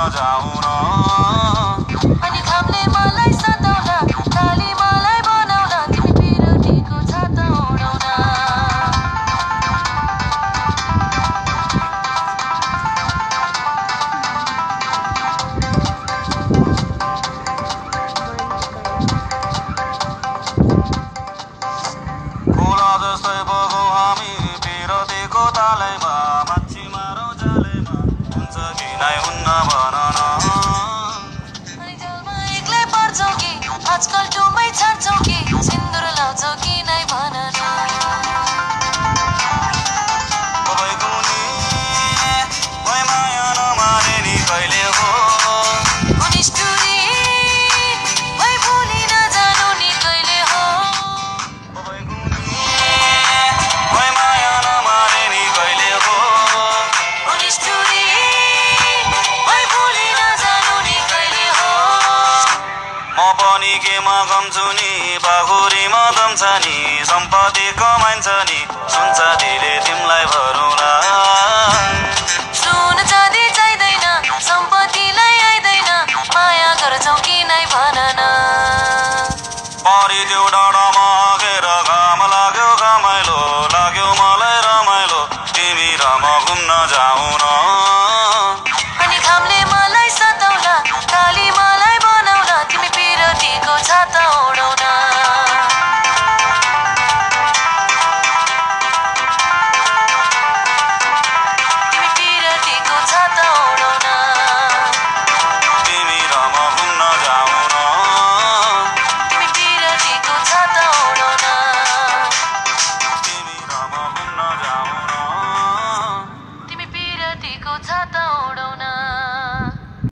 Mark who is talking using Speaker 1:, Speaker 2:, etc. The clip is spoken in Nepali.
Speaker 1: नजाऊ न
Speaker 2: अनि घामले मलाई सताउला खाली मलाई बनाउला तिमी बिरुटीको छाता ओढाउला
Speaker 1: खोला जस्तै बगौ हामी बिरतीको तालैमा माछी मारौ जालैमा हुन्छ कि नै हुन्न भन न
Speaker 2: अनि जलमा एक्लै पर्छौ कि आजकल टुमै छाड्छौ कि सिन्दुर लाउँछौ कि नै भन न
Speaker 1: कुनी कोही माया नमारे नि कहिले हो
Speaker 2: निष्ठुरी ओइ भुली नजानु नि कहिले हो
Speaker 1: कोही माया नमारे नि कहिले हो
Speaker 2: निष्ठुरी ओइ भुली नजानु नि कहिले हो
Speaker 1: म पनि केमा गम्छु नि बाहुरीमा दम छ नि सम्पत्ति कमाइन्छ नि सुन्छ दिले तिमीलाई भरौँ